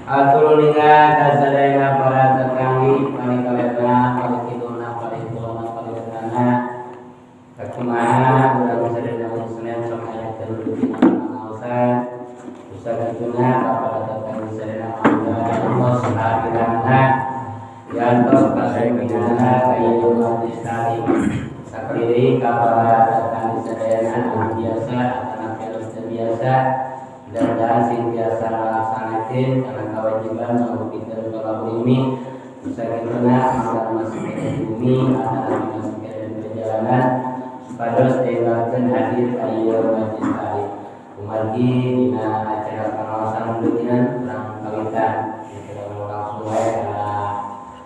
Atulunga kasadayana para tetanggi paling-kalena paling-kiduna paling-kulona paling-ketana kakumaha urang sadayana muslimin samaya terlebih pengawasan usaha kituna para tetanggi sadayana Allah sahabirana yantos kasayana kayu majlis talim sakali para tetanggi sadayana biasa atau biasa dan sing biasa laksanakeun karena kewajiban mengumpulkan tolak ilmi bisa kita agar masuk ke bumi agar masuk ke perjalanan supados tinggalkan hadir ayo majlis talim umargi dina acara pengawasan rutin urang kawitan kita langsung wae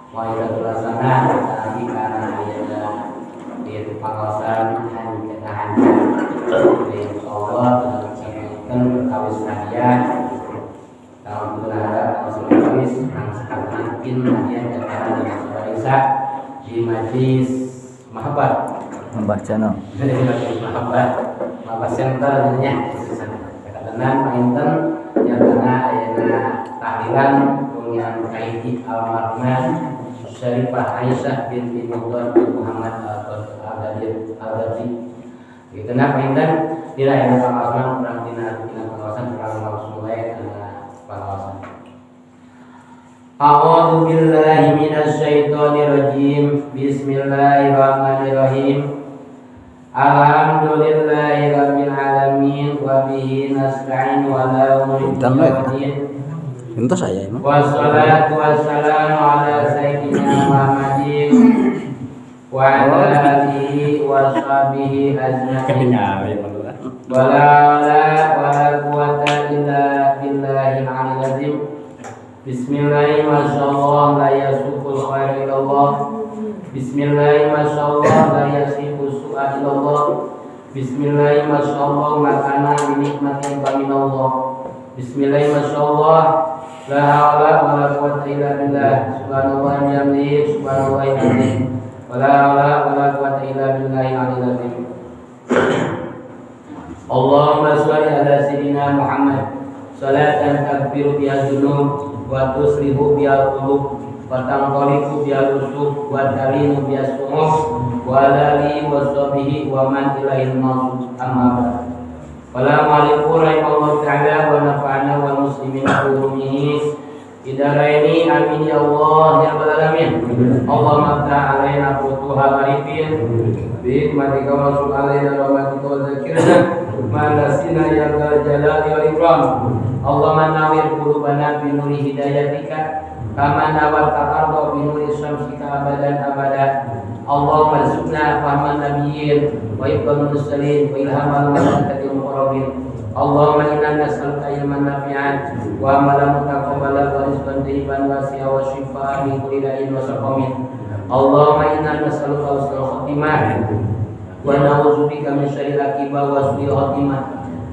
mau terlaksana tetapi karena ayeuna di pengawasan hanya Allah kawis hadiah tahun berharap langsung kawis langsung makin hadiah datang dengan Isa di majlis mahabat membaca dari majlis mahabat center nya karena mainten yang tengah ayana tahlilan yang kaiti almarhumah Syarifah Aisyah binti Muhammad Al-Ghazali itu nah mainten dirayakan pengawasan kurang pengawasan kurang langsung wae karena pengawasan. A'udzu billahi minasy syaithanir rajim. Bismillahirrahmanirrahim. Alhamdulillahi rabbil alamin wa bihi nasta'in wa la ilaha Itu saya emang. Wassalatu wassalamu ala sayyidina Muhammadin wa ala alihi wa sahbihi ajma'in. Wala quwwata illa billahil aliyyil azim. Bismillahirrahmanirrahim. Masyaallah la yasuful khair illallah. Bismillahirrahmanirrahim. Masyaallah la yasifu su'a illallah. Bismillahirrahmanirrahim. Masyaallah makana binikmatin minallah. Bismillahirrahmanirrahim. Masyaallah la haula wala quwwata illa billah. Subhanallah wa bihamdihi subhanallahi azim. Wala haula wala quwwata illa billahil aliyyil azim. Allahumma sholli ala sayyidina Muhammad salatan takbiru biha dzunub wa tuslihu biha qulub wa tanqaliqu biha rusuk wa tarinu biha sumuk wa alihi wa sahbihi wa man ilaihi mawsud amma ba'd. Assalamualaikum warahmatullahi ta'ala wa nafa'ana wal muslimin wa umumihi idaraini amin ya Allah ya rabbal alamin. Allahumma ta alaina futuhal arifin bi hikmatika wa sul alaina rahmatika wa zakirna manasina ya dzal jalali wal ikram. Allahumma nawwir qulubana bi nuri hidayatika kama nawwarta al-ardha bi nuri syamsika abadan abada. Allahumma rizqna fahman nabiyyin wa ibadul mursalin wa ilhamal malaikatil muqarrabin. Allahumma inna nas'aluka ilman nafi'an wa amalan mutaqabbalan wa rizqan thayyiban wasi'a wa shifaan min kulli da'in wa saqamin. Allahumma inna nas'aluka husnal khatimah wa na'udzubika min syarril aqibah wa su'il khatimah.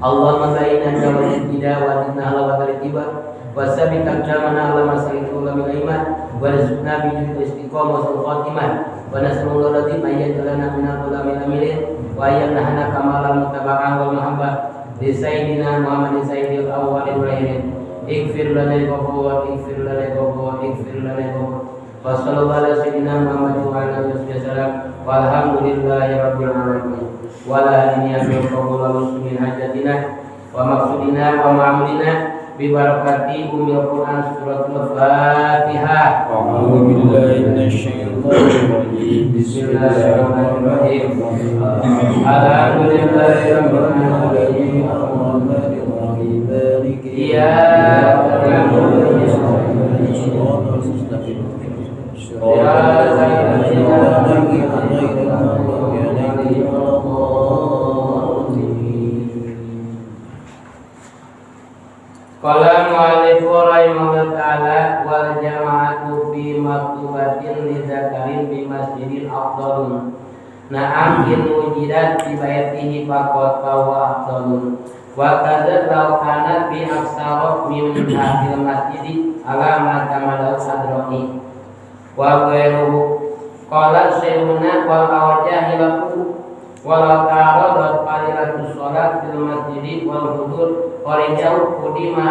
Allahumma la'inna jawabin tidak wa inna halawat al-tiba wa sabit aqdamana ala masaliku min iman wa rizqna bi istiqamah wa su'il khatimah wa nas'aluka al-ladzi ayyatalana min al-qulamin amilin wa ayyana kamala mutaba'an wa mahabbah di sayyidina Muhammad sayyidil awwalin wal akhirin. Ighfir lana ghafur ighfir lana ghafur ighfir lana ghafur. Wa sallallahu ala sayyidina Muhammad wa ala alihi wasallam walhamdulillahi rabbil alamin. Wa la ilaha illallah muslimin hajatina wa maqsudina wa ma'amulina bi barakati ummil Qur'an suratul Fatihah. A'udzu billahi minasyaitonir rajim. Bismillahirrahmanirrahim. Alhamdulillahi rabbil alamin. Arrahmanir rahim. Maliki Iyyaka na'budu wa iyyaka Qala mu'allif rahimahullah ta'ala wal jama'atu fi maktubatin li zakarin bi masjidil afdalun. Na'am in wujidat fi baitihi faqat wa afdalun. Wa kadza law kana bi aksara min hadil masjidi ala ma kamalau sadrani. Wa ghairuhu qala sayyiduna wal awjahilahu walau ta'aradat fadilatus shalat fil masjidi wal hudur Qori jauh kudima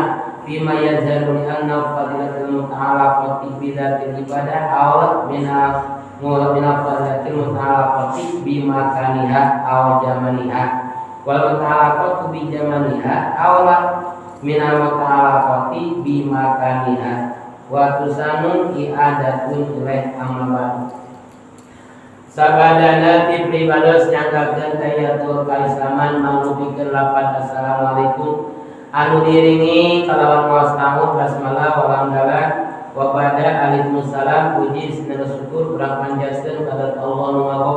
bima yazharu li anna fadilatul muta'alaqati bidatil ibadah awal minal fadilatul muta'alaqati bima kaniha aw jamaniha wal muta'alaqatu bi jamaniha awal minal muta'alaqati bima kaniha wa tusanun i'adatun ilaih amalan sabadana ti pribados nyanggakeun tahiyatul kaislaman mangrupikeun lapan assalamualaikum anu diringi kalawan maos tamu basmalah walhamdalah wa ba'da alaikumsalam puji sinara syukur urang panjaskeun ka Allah nu Maha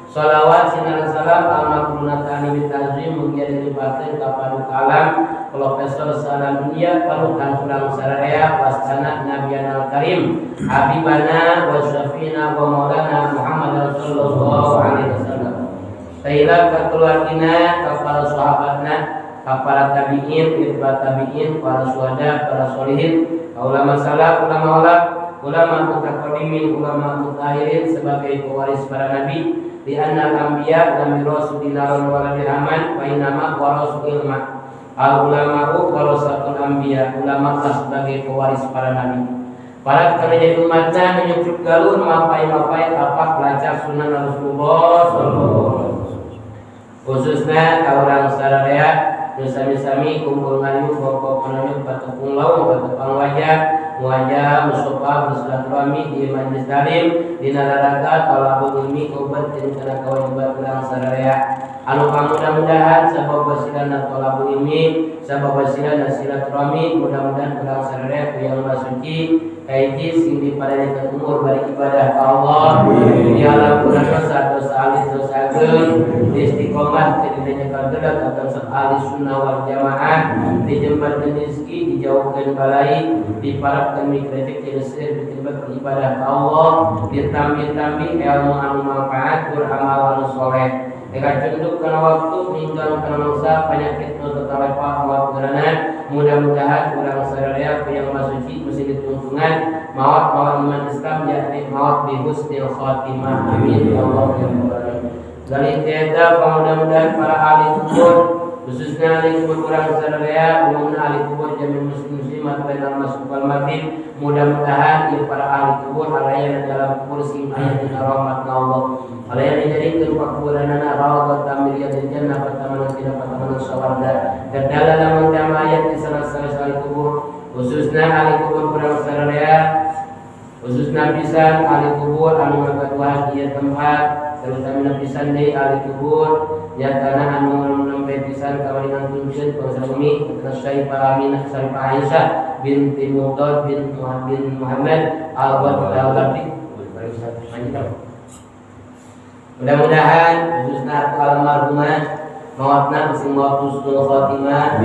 shalawat sinara salam al-makrunatani bitazim mugia dilibatkeun ka paduka alam Profesor salam dunia panutan surang saraya wasana nabiyana al-karim habibana wa syafina wa maulana Muhammad sallallahu alaihi wasallam taila ka keluargina ka para sahabatna ka para tabi'in, itba tabi'in, para syuhada, para sholihin, ulama salaf, ulama mutaqaddimin, ulama mutakhirin sebagai pewaris para nabi. Di anna al-anbiya lam yurasu dinaran wala dirhaman wa innama warasu ilma. Al-ulama'u warasatul anbiya, ulama sebagai pewaris para nabi. Para kerja umatnya menyucuk galur mapai-mapai tapak belajar sunnah Rasulullah sallallahu alaihi wasallam. Khususnya orang sadaya sami-sami kumpul ngayuh pokok penayuh patepung laung patepang wajah musofa bersilaturahmi di majlis dalim di nararaga talabul ilmi kubat dan kana kewajiban urang sadaya anu mudah-mudahan sabab wasilah talabul ilmi sabab wasilah silaturahmi mudah-mudahan urang sadaya yang masuci kaiji sing dipadanyakeun umur bari ibadah ka Allah di alam dosa alis dosa geun di istiqomah teh dinyanyakeun deulak akan ahli sunnah wal jamaah dijembarkeun rezeki dijauhkeun balai diparapkeun mikritik jeuseur ditimbang ibadah ka Allah ditambi-tambi ilmu anu manfaat beramal anu saleh eka cunduk kana waktu ninggal kana mangsa penyakit nu tetalepa awak geurana mudah-mudahan urang sadaya yang masuci mesti dituntungan maut iman Islam yakni maut bi husnil khatimah amin ya Allah ya rabbal alamin dari tiada mudah-mudahan para ahli kubur khususnya ahli kubur urang sadaya umumna ahli kubur jami muslimat bainal masuk wal maghrib mudah-mudahan ieu para ahli kubur alaya dalam kubur sing aya dina rahmat Allah alaya dijadikeun pakuburanana rawdat miriyadil jannah pertamanan tidak pertamanan syawarga kedala lamun jamaah ayat di salah-salah ahli kubur khususnya ahli kubur urang sadaya khususnya pisan ahli kubur anu ngagaduhan ieu tempat terutama pisan deui ahli kubur ya tanah anu nembe pisan kawalingan tunceun pangsami Syekh Aminah Syarif Aisyah binti Mudad bin Muhammad al-Ghazali. Mudah-mudahan khususnya almarhumah mautna sing maut husnul khotimah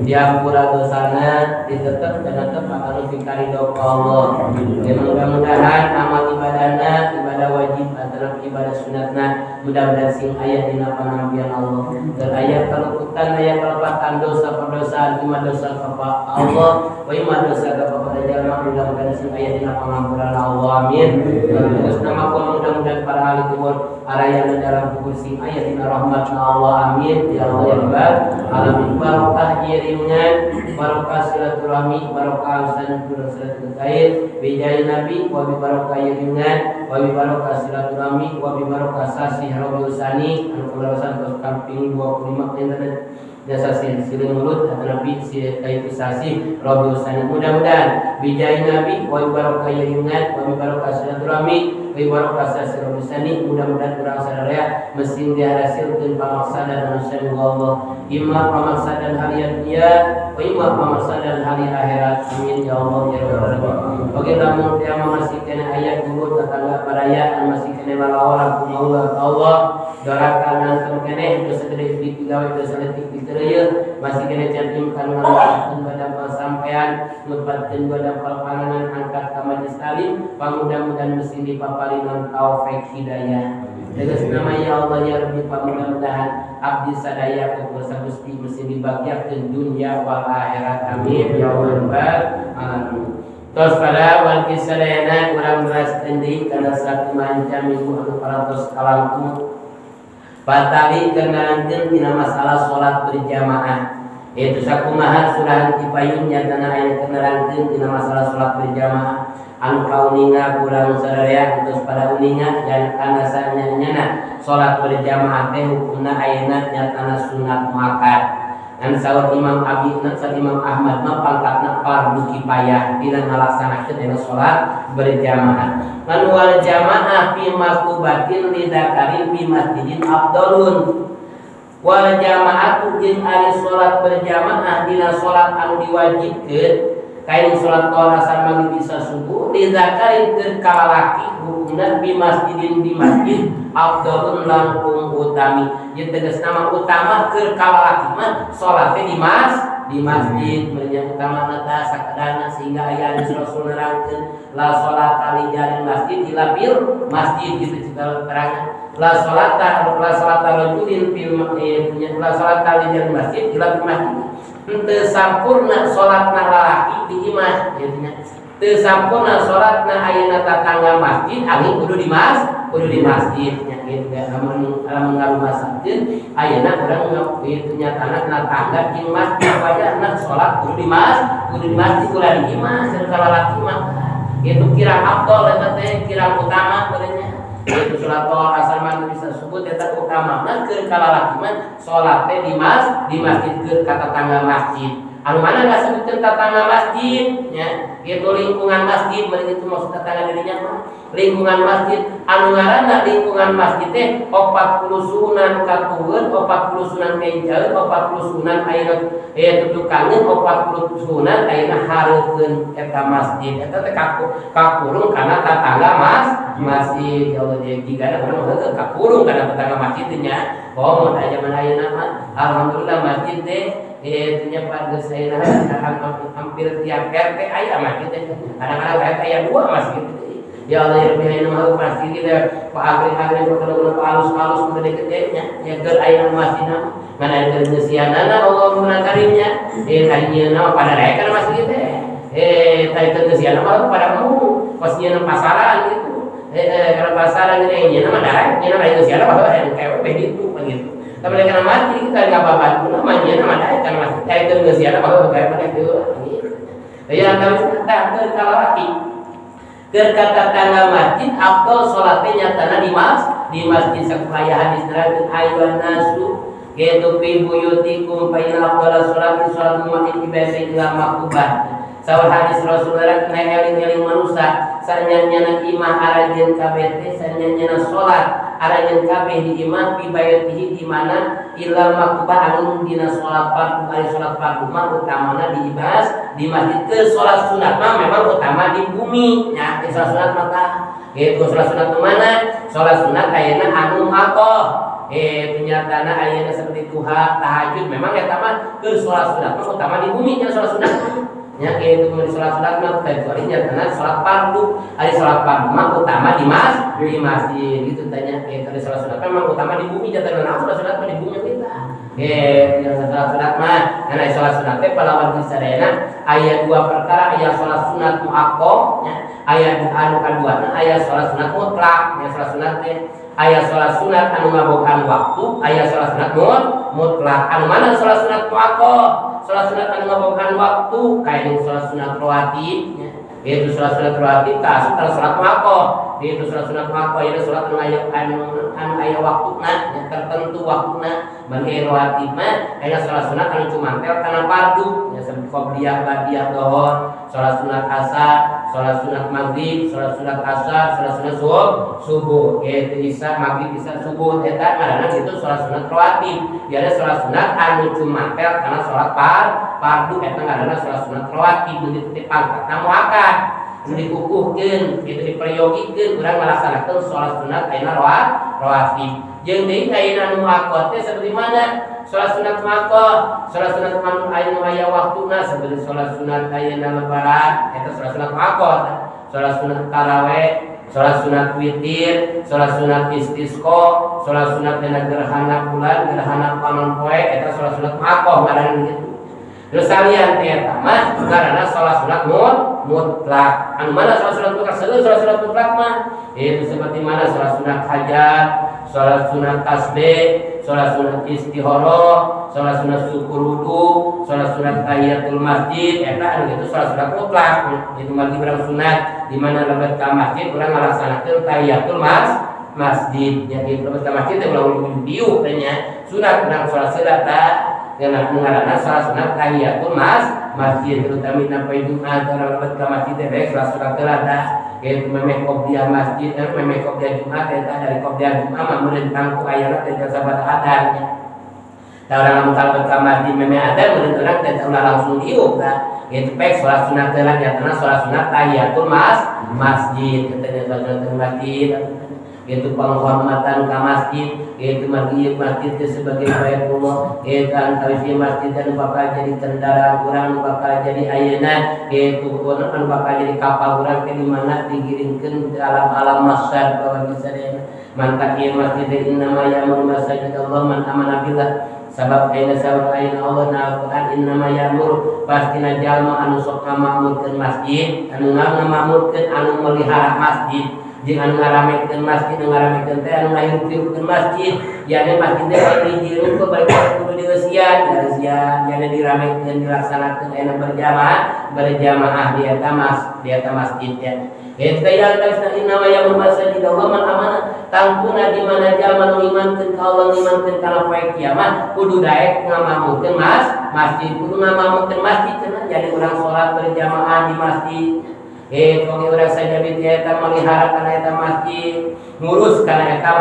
diampura dosana ditetep dan tetep akan dikaridho Allah. Mudah-mudahan amal ibadahna ibadah wajib atau ibadah sunatna mudah-mudahan sing aya dina panampian Allah dan aya kaluputan aya kalepatan dosa perdosaan imah dosa kepada Allah wa imah dosa kepada jalma mudah-mudahan sing aya dina pangampuran Allah amin. Terus nama mudah-mudahan para ahli kubur araya dalam kubur sing aya dina rahmatna Allah amin ya Allah ya rabbal alamin. Barokah iringan barokah silaturahmi barokah sanadul silatul khair bijai nabi wa bi barokah iringan wa bi barokah silaturahmi wa bi barokah sasih rabiul sani anu kelarasan tos kamping 25 internet jasa siling mulut atau nabi si kaitu sasi rabiul sani mudah-mudahan bijai nabi wa bi barokah iringan wa bi barokah silaturahmi wa bi barokah sasih rabiul sani mudah-mudahan urang sadaya mesin dihasilkeun pamaksadan manusia Allah imma pamaksadan harian dunia wa imma pamaksadan hari akhirat amin ya Allah ya rabbal alamin. Bagi lamun dia masih kena ayat dulu tetangga perayaan masih kena lalawaran kumaulah Allah dorakan antum kene dosa gede digawe dosa letik ditereuyeun masih kena jantim kana ngalawan badan sampean ngepatkeun badan panganan angkat ka majlis talim pamudah-mudahan mesti dipaparinan taufik hidayah. Dengan nama ya Allah ya Rabbi mudah-mudahan abdi sadaya kuasa Gusti mesti dibagiakeun dunia wal akhirat amin ya rabbal alamin. Tos pada wanti sadayana urang meraskeun deui kana satu manca minggu anu parantos kalangkung batali kenankeun dina masalah salat berjamaah Itu sakumaha surahan tipayun nyatana aya kenerangkeun tina masalah salat berjamaah anu kauninga kurang sadaya terus pada uninga dan kana sanyana salat berjamaah teh hukumna ayeuna nyatana sunat muakkad. Dan saur Imam Abi dan Imam Ahmad mah pangkatna fardu kifayah dina ngalaksanakeun dina salat berjamaah. Man wal jamaah fi maktubatin lidakarin fi masjidin afdalun. Wal jamaah jeung ari salat berjamaah dina salat anu diwajibkeun kain salat qoar asar maghrib isya subuh dizakarin keur kalalaki hukumna bi masjidin di masjid afdalun langkung utami jeung tegas nama utama keur kalalaki mah salat di masjid merenya utama nata sakadana sehingga aya hadis Rasul nerangkeun la sholata li jaril masjid illa bil masjid gitu juga terangan la sholata rajulin fil masjid la sholata li jaril masjid illa bil masjid teu sampurna salatna lalaki di imah gitu nya teu sampurna salatna ayeuna tatangga masjid angin kudu di masjid nya gitu lamun ngalumasakeun ayeuna urang kitu nya tanah tangga jeung masjid wajahna salat kudu di masjid ulah di imah sareng lalaki mah itu kirang afdol eta teh kirang utama benernya itu salat qoar asar maghrib isya subuh eta utamana keur kalalaki mah salat teh di masjid keur ka tatangga masjid anu mana ngasebutkeun tatangga masjid nya itu lingkungan masjid bari itu maksud tatangga dirinya mah lingkungan masjid anu ngaranna lingkungan masjid teh 40 sunan katueun 40 sunan kencaeun 40 sunan ayeuna tutukangeun 40 sunan ayeuna hareukeun eta masjid eta teh kakurung kana tatangga masjid ya Allah jika urang heueuh kakurung kana tatangga masjid nya mun aya zaman ayeuna mah alhamdulillah masjid teh nya pada saya hampir tiap RT aya masjid teh kadang-kadang RT aya 2 masjid. Ya Allah ya Rabbi ayeuna mah masjid kita Pak Agri kalau halus-halus gede-gede nya ya keur aya masjidna ngan aya keur ngeusianana Allahumma karimnya tadinya pada raya kana masjid teh tadi keur ngeusianana mah pada mu pas nyeuna pasaran gitu kalau pasaran gede nya mah darah nya mah ngeusianana mah kayak begitu begitu tapi karena mati kita enggak apa-apa namanya namanya kan masih itu enggak siapa kalau kayak pada itu ya kalau kita kalau laki kata tangga masjid afdal salatnya nyatana di masjid sakaya hadis nerangkeun ayyuhan nasu yaitu fi buyutikum fa inna afdal salati salatu ma'in ibadati ila maktubah sawal hadis Rasulullah kena eling-eling manusia sanyana imah arajeun kabeh teh sanyana salat arajeun kabeh di imah fi bayatihi di mana illa maktubah anu dina salat fardu ari salat fardu mah utamana diibas di masjid ke salat sunat mah memang utama di bumi nya salat sunat mah itu salat sunat mana salat sunat ayeuna anu maqoh ternyata ayeuna seperti duha tahajud memang eta mah ke salat sunat mah utama di bumi nya salat sunat nya itu kemudian salat mah kecuali nyatana salat fardu ari salat fardu mah utama di masjid gitu tanya tadi salat sunat memang utama di bumi nyatana salat sunat mah di bumi kita yang salat sunat mah ana salat sunat teh palawan sadayana aya 2 perkara aya salat sunat muaqqah nya aya anu kaduana aya salat sunat mutlak nya salat sunat teh aya salat sunat anu ngabogaan waktu aya salat sunat mutlak anu mana salat sunat muaqqah salat sunat anu ngabogaan waktu kayak salat sunat rawatib nya itu salat sunat rawatib ka salat muaqqah itu salat sunat muaqqah ya salat anu aya waktuna nya tertentu waktuna bagi rawatib mah aya salat sunat anu cumantel kana fardu nya seperti qobliyah ba'diyah dhuhur salat sunat asar salat sunat maghrib salat sunat asar salat sunat subuh yaitu isya maghrib isya subuh eta ngaranna itu salat sunat rawatib ya ada salat sunat anu cumantel kana salat fardu eta ngaranna salat sunat rawatib nu teu pangkatna muakkad nu dikukuhkeun kitu diperyogikeun urang ngalaksanakeun salat sunat ayeuna rawatib jeung deui ayeuna nu muakkad teh seperti mana salat sunat muakkad salat sunat anu aya waktuna seperti salat sunat ayeuna lebaran eta salat sunat muakkad salat sunat tarawih salat sunat witir salat sunat istisqa salat sunat dina gerhana bulan gerhana panon poe eta salat sunat muakkad ngaranna kitu terus salian teh eta mah karena salat sunat mutlak anu mana salat sunat mutlak salat sunat mutlak mah itu seperti mana salat sunat hajat salat sunat tasbih sholat sunat istihoroh, sholat sunat syukur wudu, sholat sunat tahiyatul masjid, eta anu kitu sholat sunat mutlak. Itu mah berang sunat di mana lebat ka masjid urang ngalaksanakeun tahiyatul masjid. Jadi lebat ka masjid teh ulah diu tanya sunat urang sholat sunat karena mengarana salah sunat tahiyatul masjid terutama sampai Jumat orang lebat ka masjid teh salah sunat telada yaitu memeh qobliyah masjid memeh qobliyah Jumat eta dari qobliyah Jumat mah meureun tangku ayana teh sabat adannya. Da urang lamun lebat ka masjid memeh adan meureun urang teh ulah langsung diuk tah yaitu pek salat sunat telada nyatana salat sunat tahiyatul masjid katanya salat sunat masjid yaitu penghormatan ke masjid, yaitu masjid itu sebagai baitullah, yaitu antawisi masjid dan bakal jadi kendaraan kurang, bakal jadi ayeuna, yaitu anu bakal jadi kapal kurang di mana digiringkeun ke alam-alam masyar bahwa bisa mantap ieu masjid innama ya'muru masajid Allah man amana billah. Sabab ayeuna saur ayeuna Allah na Al-Qur'an innama ya'muru pastina jalma anu sok ngamamurkeun masjid, anu ngamamurkeun anu melihara masjid. Jeung anu ngaramekeun masjid, ngaramekeun teh anu ngahirup-hirupkeun masjid, yane masjid teh anu dihirup ke balik kudu dieusian, yane diramekeun dilaksanakeun ena berjamaah di eta masjid ya. Eta yang tasna inna wa ya'muru masajid Allah man amana tangkuna di mana jalma nu imankeun ka Allah imankeun kana poe kiamat kudu daek ngamamukeun masjid, kudu ngamamukeun masjid cenah jadi urang salat berjamaah di masjid. Kogi urang sajabit eta melihara kana eta masjid, ngurus kana eta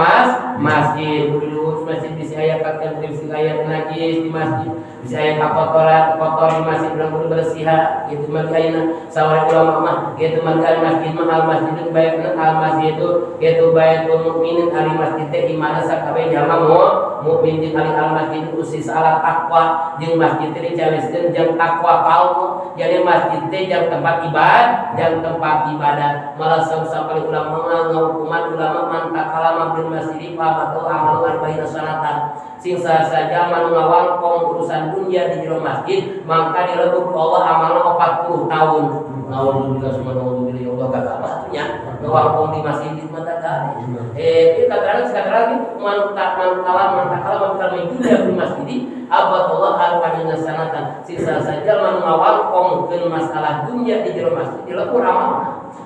masjid, ngurus masjid bisa aya kakeun bisa aya najis di masjid, bisa aya kotor di masjid urang kudu bersiha. Kitu mah ayeuna sawareh ulama mah kitu mah masjid mah al masjidun baitun al masjid itu baitul mukminin ari masjid teh imana sakabeh jalma mukmin jeung ari al masjid usis ala taqwa jeung masjid teh dicawiskeun jeung taqwa kaum. Jadi masjid teh jeung tempat ibadah malah sampai ulama ngahukuman ulama mantap kalama bil masjid fa atau amal arba'ina sanatan sing saja manu ngawangkong urusan dunia di jero masjid maka dilebur Allah amalna 40 tahun. Naudzubillah subhanallahi Allah kata batunya ngawangkong di masjid di mata kali. Ieu kataran mantap kalama dunia di masjid abatullah arba'ina sanatan sing saja manu ngawangkong ke masalah dunia di jero masjid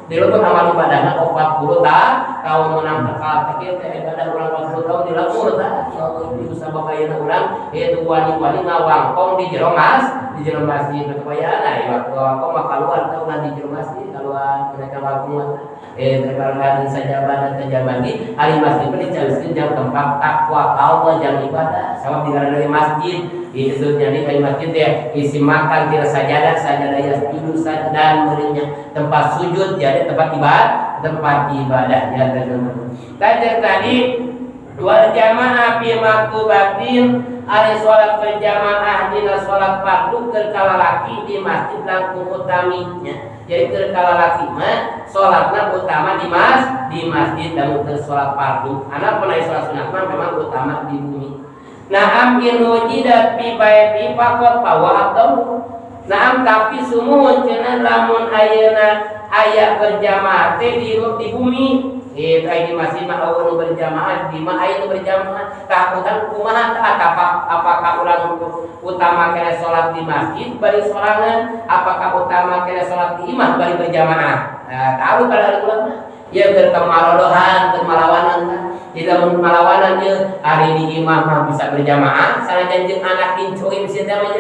dilebur amal ibadahna 40 tahun menang tekal teh ibadah urang 40 tahun dilebur tah ya Allah ieu sabab ayeuna urang yaitu wani-wani ngawangkong di jero masjid kebayana ya wangkong mah kaluar tah di jero masjid kaluar mereka wangkong terkadang saja pada terjadi hari masjid dicawiskeun jam tempat takwa Allah jam ibadah sabab di masjid itu jadi hari masjid ya isi makan tidak sajadah ya tidur dan merinya tempat sujud jadi tempat ibadah ya tadi wal jamaah fi maktubatin ari salat berjamaah dina salat fardu keur kalalaki di masjid langkung utaminya. Jadi keur kalalaki mah salatna utama di masjid dan keur salat fardu. Anak pernah salat sunat mah memang utama di bumi. Naam in wujidat fi baiti faqat fawa atau naam tapi sumuhun cenah lamun ayeuna aya berjamaah teh di bumi. Ini masih ma'awun berjamaah di ma'ayin berjamaah takutan kumaha apakah ulang utama kena sholat di masjid bari sorangan apakah utama kena sholat di imah bari berjamaah tahu kalau ulama ya berkemalawanan tidak malawanan ya hari di imah mah bisa berjamaah sanajan jeung anak incoim sinta mah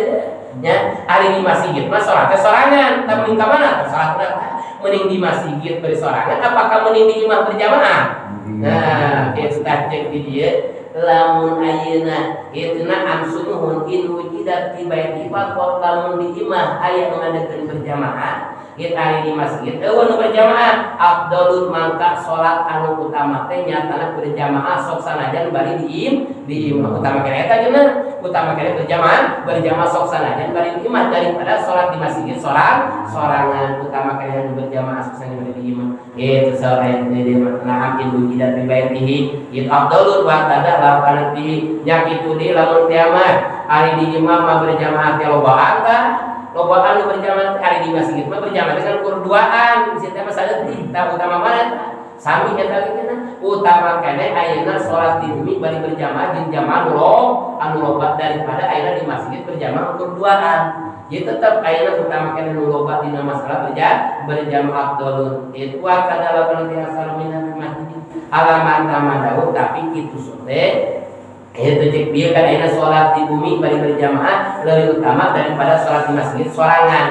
ya hari di masjid mah sholatnya sorangan tapi ka mana sholatna mending di masjid bersorangan apakah mending di imah berjamaah? Nah, kita cek di dia lamun ayeuna itu na amsunuhun in wujidat fi baiti faqat lamun di imah aya ngadakeun berjamaah kita hari di masjid eueun berjamaah afdalul mangka salat anu utama teh nyatana berjamaah sok sanajan bari di imah utama kene eta utama kene berjamaah sok sanajan bari di imah daripada salat di masjid sorangan utama kene berjamaah sok sanajan bari di imah itu salat di mana amkin wujidat fi baitihi itu afdalul wa kada lapan di nyakitu di lamun kiamat hari di imam mah berjamaah teh lobaan berjamaah hari di masjid mah berjamaah dengan kurduaan bisa teh masalah di utama mana sami eta geukeuna utama keneh ayeuna salat di bumi bari berjamaah jeung jamaah anu loba daripada ayeuna di masjid berjamaah ukur duaan. Jadi tetap ayeuna utama keneh nu loba dina masalah berjamaah afdalun. Itu kadala penting asal minal masjid alaman tamadau tapi kitu sote itu cek dia kan ayeuna salat di bumi bari berjamaah lebih utama daripada salat di masjid sorangan.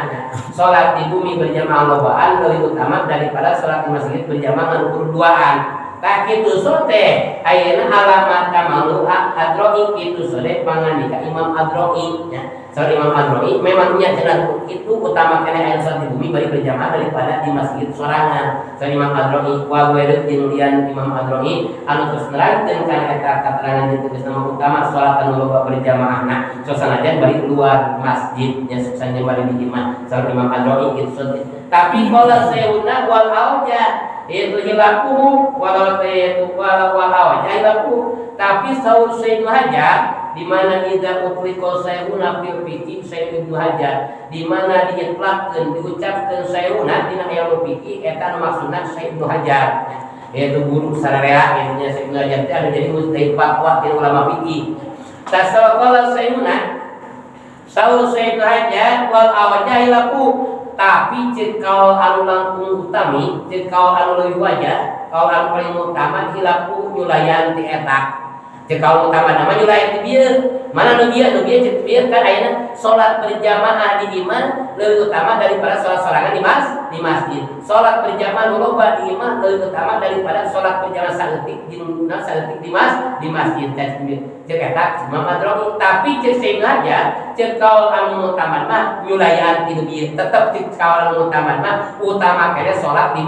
Salat di bumi berjamaah lobaan lebih utama daripada salat di masjid berjamaah ukur duaan. Tak kitu sote ayeuna alamat kamalu adroi kitu sote pangandika Imam Adroi nya. Salat Imam Adroi memang nya cenah itu utama keneh ayeuna salat di bumi bari berjamaah daripada di masjid sorangan. Salat Imam Adroi wa weureut jeung lian Imam Adroi anu tos nerangkeun kana eta katerangan jeung tegas nama utama salat anu loba berjamaahna sanajan bari luar masjid nya sanajan bari di imam. Salat Imam Adroi kitu sote. Tapi qala sayyiduna wal auja itu hilaku walau itu walau hilaku tapi saur Syekh Hajar di mana idza utliqa sayyuna fil fiqi Syekh Hajar di mana diitlaqkeun diucapkeun sayyuna dina ilmu fiqi eta maksudna Syekh Hajar yaitu guru sararea nya Syekh Hajar teh ada jadi mustahil fatwa ti ulama fiqi tasawqala sayyuna saur Syekh Hajar wal awjahilaku tapi cek kaul anu langkung utami cek kaul anu leuwih wajah kaul anu paling utama hilaku nyulayan ti eta cek kaul utama nama nyulayan ti bieu mana nu bieu cek bieu kan ayeuna salat berjamaah di imam leuwih utama daripada salat sorangan di masjid salat berjamaah nu loba di imam leuwih utama daripada salat berjamaah saeutik di masjid cek eta Imam Adroi tapi cek sengaja cek kaul anu utama mah nyulayan ti bieu tetep cek kaul anu utama mah utama keneh salat di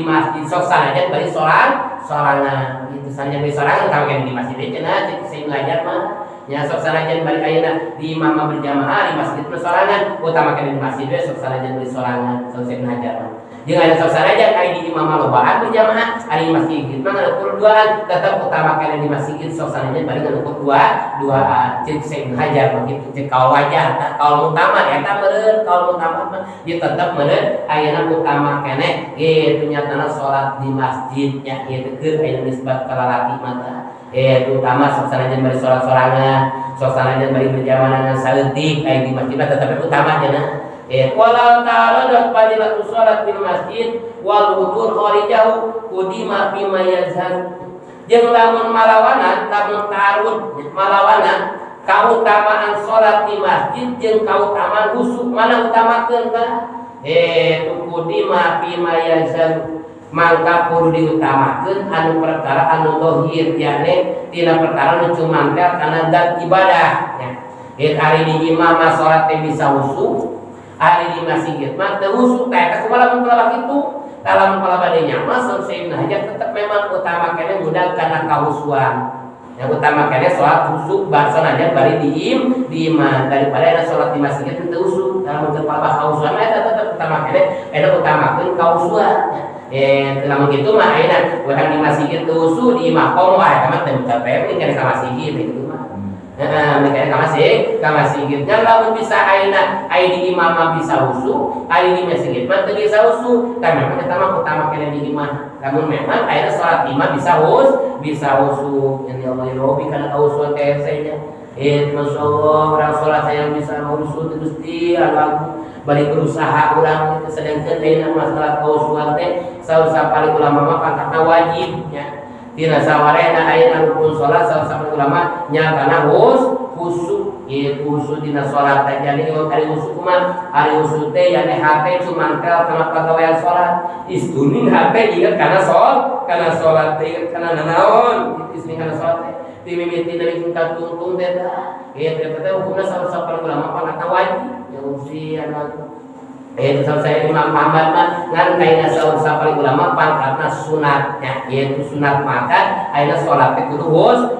masjid sok sanajan bari sorangan itu sanajan bari sorangan utama keneh di masjid cenah cek sengaja mah nya sok sanajan bari ayeuna di imam berjamaah di masjid sorangan utama keneh di masjid we sok sanajan bari sorangan sok sengaja jeung aya sok sanajan aya di imam lobaan berjamaah ari di masjid mah ngukur duaan tetep utama keneh di masjid sok sanajan bari ngukur duaan cek Syekh Hajar begitu cek kaul wajah kaul utama eta meureun kaul utama mah ieu tetep meureun ayeuna utama keneh kitu nyatana salat di masjid nya ieu teu aya nisbat ka lalaki mah utama sok sanajan bari salat sorangan sok sanajan bari berjamaah dengan saeutik aya di masjid tetep utama cenah walau ta'ala fadilatu salat fil masjid wal wudur kharijahu qudima fi ma yazhar jeung lamun malawanan lamun ta'arud malawanan kautamaan salat di masjid jeung kautamaan husuk mana utamakeun tah qudima fi ma yazhar mangka kudu diutamakeun anu perkara anu zahir yane tina perkara nu cumantel kana zat ibadah nya ari di imam salat teh bisa husuk ari di masjid mah teu husuk teh eta kumaha mun kitu dalam kepala badannya masuk Syekh Hajar tetap memang utama keneh mudah karena kahusuan yang utama keneh salat husuk sanajan bari di imam daripada ada salat di masjid teu husuk dalam kepala kahusuan eta tetap utama keneh eta utamakeun kahusuan lamun kitu mah ayeuna urang di masjid teu husuk di imam komo aya mah teu capek ini kana ka masjid kitu mah mereka ka masjid nya lamun bisa ayeuna aya di imam mah bisa husuk aya di masjid mah teu bisa husuk tah memang eta mah utama keneh di imam lamun memang ayeuna salat imam bisa husuk yang Allah robi kana kahusuan teh nya masyaallah urang salat yang bisa husuk Gusti Allah balik berusaha urang sedangkeun ayeuna masalah kahusuan teh sausah paling ulama mah pangkatna wajib nya tina sawarena ayeuna rukun salat sausah ulama nyatana husuk ieu husuk dina salat teh jadi ari husuk mah ari husuk teh yane hate cumantel kana pagawean salat istunin hate inget kana salat teh kana nanaon isting kana salat teh ti mimiti dari tingkat tungtung teh ieu teh hukumna sausah ulama pangkatna wajib ya usia itu saya Imam Ahmad mah ngan kaina sausah paling ulama pangkatna sunatnya yaitu sunat makan ayeuna salat teh kudu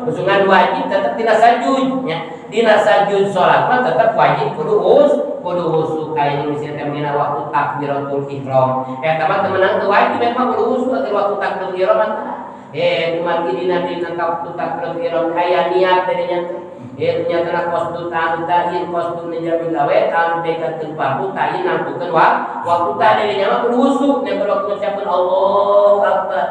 husungan wajib tetep dina sajud nya dina sajud salat mah tetep wajib kudu husuk ayeuna misalnya termina waktu takbiratul ihram eta mah teu meunang teu wajib memang kudu husuk di waktu takbiratul ihram mah kumaha dina waktu takbiratul ihram aya niat teh nya Ieu nyatana qasdu ta'in qasdu menjami gawe anu dekakeun fardu ta'in nampukeun waktu tadi nya mah kudu husuk nya waktu ngucapkeun Allahu Akbar.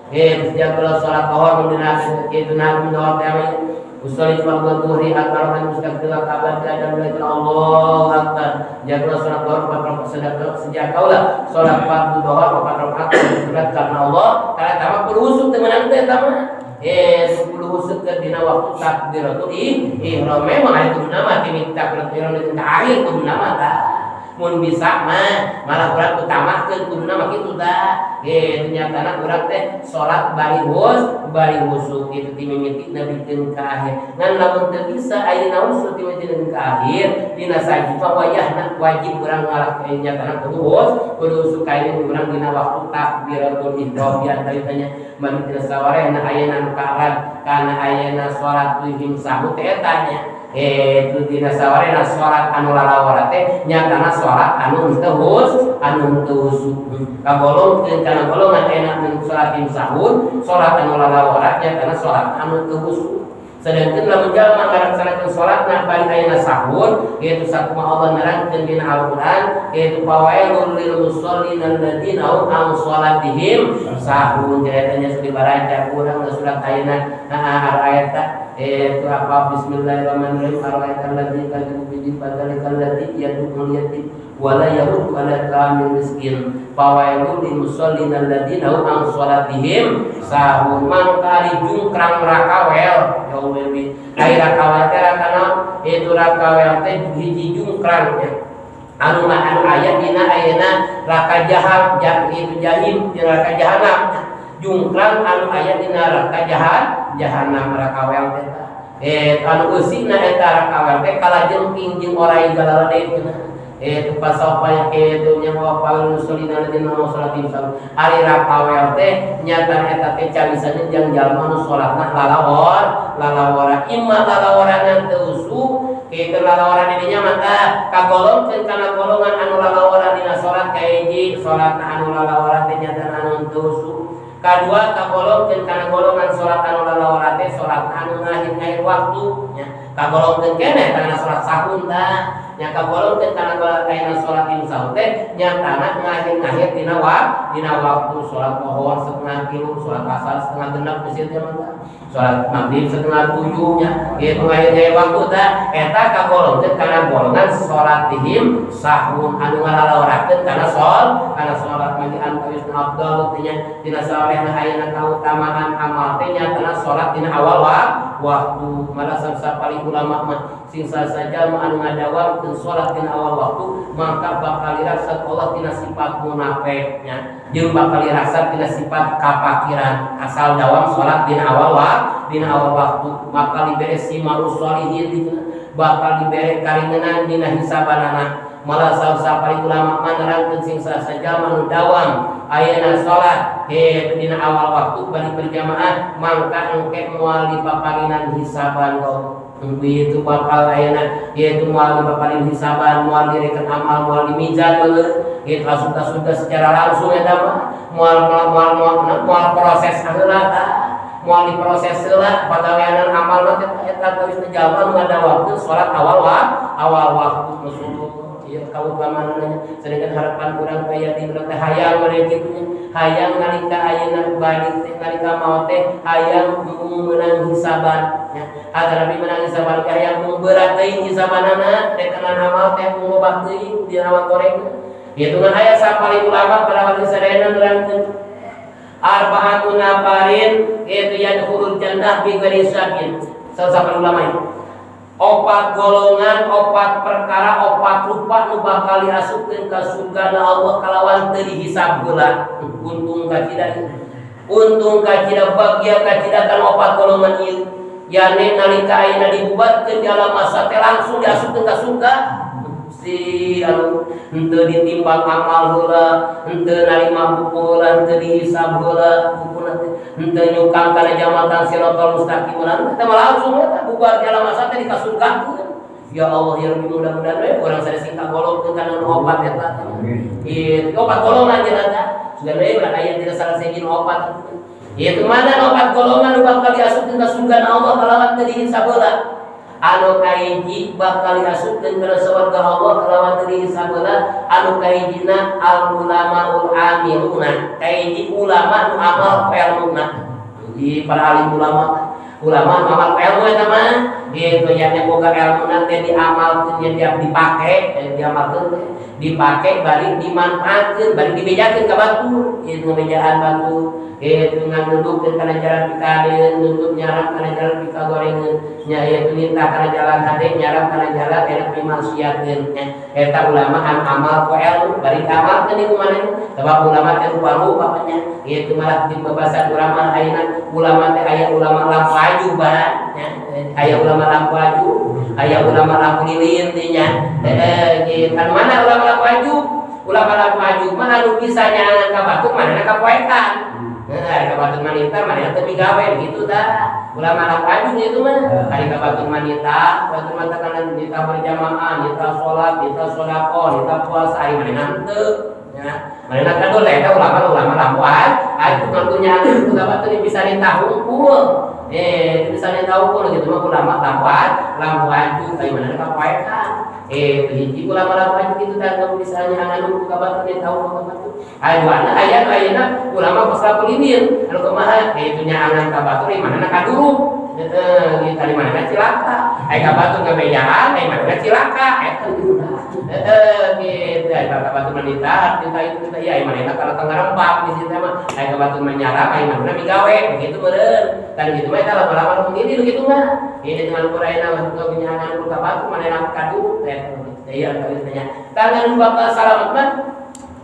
Sejak salat zuhur mundina kitu nabi doa teh usolli fardhu dhuhri akbaran mustaqbil kabar dan melihat Allahu Akbar. Jaga salat zuhur 4 rakaat sedekah sejak kaula salat fardhu dhuhur 4 rakaat sunat karena Allah karena tama kudu husuk teh meunang teh tama. Kudu husuk ke dina waktu takbiratul ihram memang aya kuduna mah ti takbiratul ihram itu akhir kuduna mah tah. Mun bisa mah malah urang utamakeun kuduna mah kitu tah. Nyatana urang teh salat bari husuk itu ti mimiti nebikeun ka akhir. Ngan lamun teu bisa ayeuna husuk ti mimiti nebikeun ka akhir dina sajid mah wayahna wajib urang ngalakeun nyatana kudu husuk ka akhir urang dina waktu takbiratul ihram di antaranya manu tina sawarehna ayeuna karan kana ayeuna salat tuhim sahut teh tanya. Itu dina sawarehna salat anu lalawara teh nyatana salat anu teu husuk. Kagolongkeun kana golongan enak mun salat tim sahur, salat anu lalawara nyatana salat anu teu husuk. Sedangkan lamun jalma ngalaksanakeun salatna bari ayeuna sahur, yaitu sakumaha Allah nerangkeun dina Al-Qur'an, yaitu fawailul lil musallin alladziina hum an shalatihim sahun. Jaretanya sudah baca urang surat ayeuna ayat itu apa bismillahirrahmanirrahim ara'aital ladzi kadzibu bi fadzalikal ladzi yad'ul yatim wala yaruddu ala ta'amil miskin fawailul lil musallin alladziina hum an shalatihim sahun. Mangkari jungkrang rakawel ya Allah ai rakawel teh kana itu rakawel teh hiji jungkrang ya anu aya dina ayeuna raka itu jahim raka jahanam jungkrang anu aya dina raka jahanam rakawel teh anu eusina eta rakawel teh kalajengking jeung orai galaladeun itu pasal itu nya wa paul nusulina ladina musolatin sal ari rakawel teh nyata eta teh cawisaneun jeung jalma nu salatna lalawara imma lalawarana teu usuk kitu lalawara dinya mata kagolongkeun kana golongan anu lalawara dina salat kahiji salatna anu lalawara teh nyata anu teu usuk. Kadua kagolongkeun kana golongan salat anu lalawara teh salat anu ngahir waktu nya kagolongkeun keneh kana salat sahun tah nya kagolongkeun kana golongan salat imsak teh nyatana ngahir dina waktu salat zuhur setengah 3 salat asar setengah genep geus teh mah salat maghrib setengah 7 nya ieu ngahir waktu tah eta kagolongkeun kana golongan salat tihim sahun anu ngalalawarakeun kana salat mandi anu afdal nya dina salehna ayeuna kautamaan amal teh nyatana salat dina awal waktu malah paling ulama mah sing saja anu ngadawamkeun salat dina awal waktu maka bakal dirasa Allah dina sifat munafik nya jeung bakal dirasa dina sifat kapakiran asal dawam salat dina awal waktu maka dibere simarus sholihin bakal dibere karingenan dina hisabanana. Malah paling ulama menerangkeun sing saja manu dawam ayeuna salat dina awal waktu bari berjamaah mangka engke moal dipaparinan hisaban itu bakal ayeuna yaitu moal dipaparinan hisaban moal direken amal moal dimizan beuleur itu asuda secara langsung eta mah moal proses heula tah moal diproses heula pagaweanan amal teh eta geus jalma nu ngadawamkeun salat awal waktu musuh ieu kautamaan nanya sedangkan harapan urang kaya di teh hayang meureun kitunya hayang nalika ayeuna balik teh nalika maot teh hayang meunang hisaban nya adarabi meunang hisaban hayang berat teuing hisabanana teh kana amal teh ngobah teuing di amal goreng hitungan aya sapali ulama pada waktu sadayana nerangkeun arba'atun nafarin itu yadkhulul jannah bi ghairi hisabin sapali ulama itu opat golongan, opat perkara, opat rupa nu bakal diasupkeun ka surga Allah kalawan teu dihisab heula. Untung kacida bagya kacida kan opat golongan ieu. Yane nalika ayeuna dibubatkeun di alam masa teh langsung diasupkeun ka surga. Si anu henteu ditimbang amal heula, henteu narima buku heula, henteu dihisab heula, bukuna teh henteu nyukang kana jamatan siratal mustaqim heula, teh langsung eta bubar di alam masa teh dikasurgakeun. Ya Allah ya Rabbi mudah-mudahan we urang sadaya sing kagolongkeun kana opat eta. Ieu opat golongan jenazah. Sudah we urang aya tidak salah sehingin opat. Ieu mana opat golongan nu bakal diasupkeun ka surga Allah kalawan teu dihisab heula. anu kahiji bakal diasupkeun ka swarga Allah kalawan deui sabeula anu kahijina al ulamaul amiluna kahiji ulama nu amal ilmuna di para alim ulama ulama amal ilmu eta mah gitu nya boga ilmu teh diamalkeun nya diamalkeun dipake balik dimanfaatkeun balik dibejakeun ka batur ieu ngebejaan batur itu ngandudukkeun kana jalan pikadeun nuntut nyarap kana jalan pikagorengeun nya ieu nitah kana jalan hade nyarap kana jalan eta pimaksiatkeun eta ulama anu amal ku ilmu bari amalkeun ieu maneh sabab ulama teh rupa-rupa nya ieu malah di bahasa urang mah ayeuna ulama teh aya ulama lampu aju bae nya aya ulama lampu aju aya ulama lampu lilin teh nya kan mana ulama lampu aju ulama lampu aju mah anu bisa nyaangan ka batur manehna kapoekan hari kabatur manita manita migawe gitu dah ulama lampu aju itu mah hari kabatur manita kanan kita berjamaah kita sholat kita sodaqah kita puasa hari manehna teu nya manehna kan dole eta ulama lampu aju ngarunya itu kabatur bisa ditahungkul bisa ditahungkul gitu mah ulama lampu aju kayak manehna kapoekan hiji ulama lampu aju gitu tah bisa nyaangan kabatur ditahungkul kabatur ayeuna ayeuna ulama pasal kulinin anu kumaha itu nyaangan ka batur manehna kaduruk di tadi manehna cilaka aya ka batur ngabejaan aya manehna cilaka eta gitu gitu aya ka batur manita kita itu kita aya manehna kana tangarempak di situ mah aya ka batur menyarap aya manehna migawe begitu meureun kan gitu mah eta lama-lama kulinin gitu mah ini dengan Qur'ana untuk nyaangan ka batur manehna kaduruk eta iya tanya tangan bakal salamet mah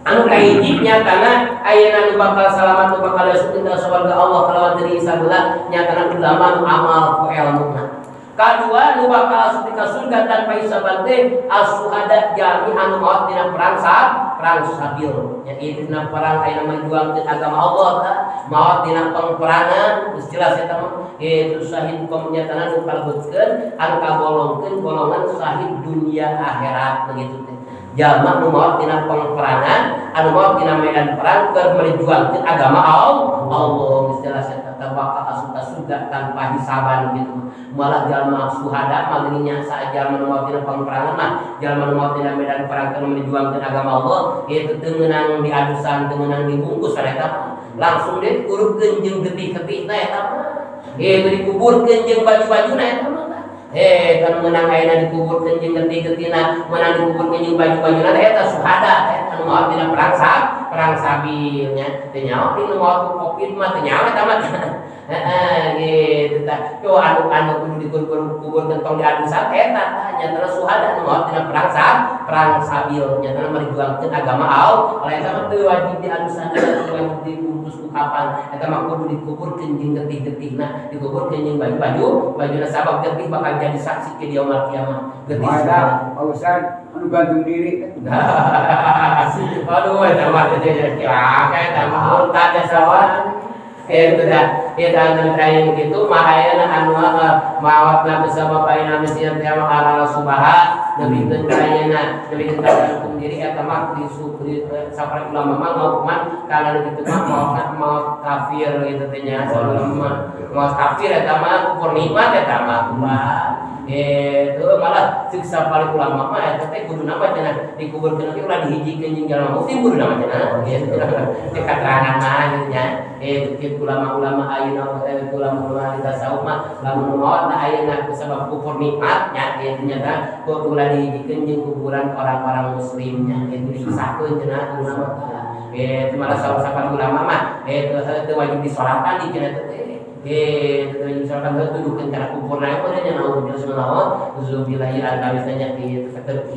anu kahiji nyatana ayeuna nu bakal salamat nu bakal masuk ka surga Allah kalawan deui sabeula nyatana ulama nu amal ku ilmuna. Kadua nu bakal masuk ka surga tanpa hisab teh as-syuhada jami anu maot dina perang sabil. Nya ieu dina perang ayeuna menjuangkeun agama Allah tah maot dina peperangan geus jelas eta mah itu syahid kaum nyatana nu kalebetkeun anu kagolongkeun golongan syahid dunia akhirat begitu teh. Jalma nu maot dina peperangan anu maot dina medan perang keur merjuangkeun agama Allah istilah eta bakal asup ka surga tanpa hisaban gitu malah jalma syuhada mah geuning nya sajalma nu maot dina peperangan mah jalma nu maot dina medan perang keur merjuangkeun agama Allah ieu teu meunang diadusan teu meunang dibungkus kana eta mah langsung deh kurupkeun jeung getih-getihna eta mah ieu dikuburkeun jeung baju-bajuna eta mah kan menang ayeuna dikuburkeun jeung getih-getihna menang dikuburkeun jeung baju-bajuna eta syuhada anu maot dina perang sabil nya teu nyaho dina maot Covid mah teu nyaho eta mah gitu tah yo anu kudu dikuburkeun tong diadusan eta tah nyatana syuhada anu maot dina perang sabil nyatana merjuangkeun agama Allah eta mah teu wajib diadusan teu wajib dibungkus ku kapan eta mah kudu dikuburkeun jeung getih-getihna dikuburkeun jeung bajuna sabab getih bakal jadi saksi ke yaumul kiamah getih Pak Ustaz anu gantung diri aduh eta mah teh kira eta mah urut sawan itu dah kayak gitu mahayana anu mawatna bersama baina misian teh mah halal subaha nebikeun kayana nebikeun ka hukum diri eta mah disupri sapara ulama mah hukuman kana kitu mah mau kafir gitu teh nya ulama mau kafir eta mah kufur nikmat eta mah itu malah siksa paling ulama mah eta teh kudu nama cenah dikuburkeun teh ulah dihijikeun jeung jalma muslim kudu nama cenah gitu keterangan mah gitu nya ulama ayeuna ulama di tasawuf mah lamun maot na ayeuna sabab kufur nikmatnya ieu nya kudu ulah dihijikeun jeung kuburan orang-orang muslimnya itu disahkeun cenah ulama itu malah salah ulama mah itu wajib disolatan di cenah teh misalkan dudukeun kana kuburna apa nya naon biasa naon zubillahi al-kamisanya di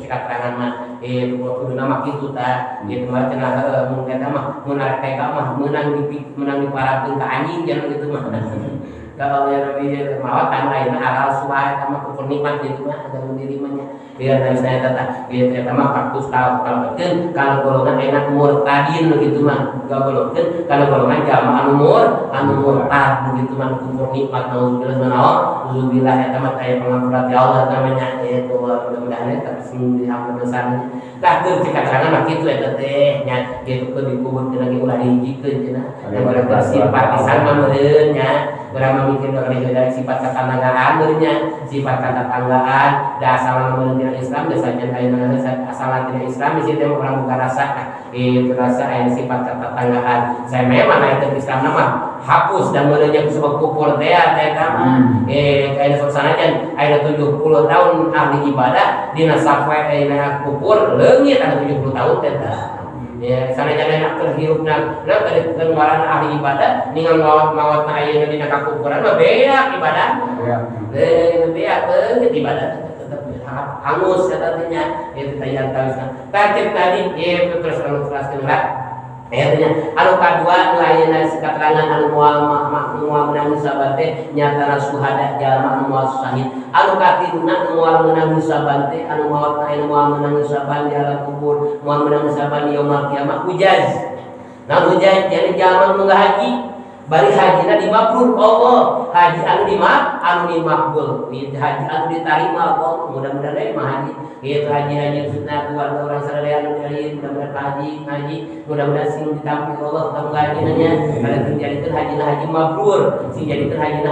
keterangan mah kudu nama kitu tah ieu mah cenah mun eta mah mun arek teka mah meunang diparakeun ka anjing jangan gitu mah kalau ya Rabbi mawat kan lain halal suah eta mah kufur nikmat gitu mah ada mendirimanya biar dari saya tetap eta mah faktus kalau golongan enak murtadin gitu mah golongan kalau golongan jamaah anu murtad begitu mah kufur nikmat nauzubillah manawa zubillah eta mah aya pengampunan Allah namanya itu mudah-mudahan tapi sing dihampura besarnya tah teu dikatakan mah kitu eta teh nya kitu keur dikuburkeun lagi ulah dihijikeun cenah yang simpatisan mah meureun nya Urang mikir dari sifat tetanggaan beurnya, sifat tetanggaan da asal menurut Islam da sajan ayeuna asal tidak Islam di situ orang buka rasa itu rasa aya sifat tetanggaan. Saya memang aya Islam nama hapus dan mulanya sebab kupur teh mah kayak sanajan aya 70 tahun ahli ibadah dina safa aya kupur leungit anu 70 tahun teh ya sanajan anak terhirupna dari pengeluaran ahli ibadah ningan mawat ayeuna dina kakupuran mah beak ibadah beak beungeut ibadah tetep hangus katanya itu tayang tawisna tadi itu terus teruskeun lah ayatnya anu kadua nu ayeuna keterangan anu moal menang sabat teh nyatana syuhada jalma anu moal syahid anu katiluna nu moal menang sabat teh anu maot anu moal menang sabat di alam kubur moal menang sabat di yaumul kiamah hujaz nah hujaz jadi jalma nu haji bari hajina dimabrur Allah haji anu dimakbul haji anu diterima Allah mudah-mudahan mah haji itu haji sunnah keluarga orang sadaya anu dari mudah-mudahan haji mudah-mudahan sing ditampi Allah utawa hajinanya kada terjadikeun hajina haji mabrur sing jadikeun hajina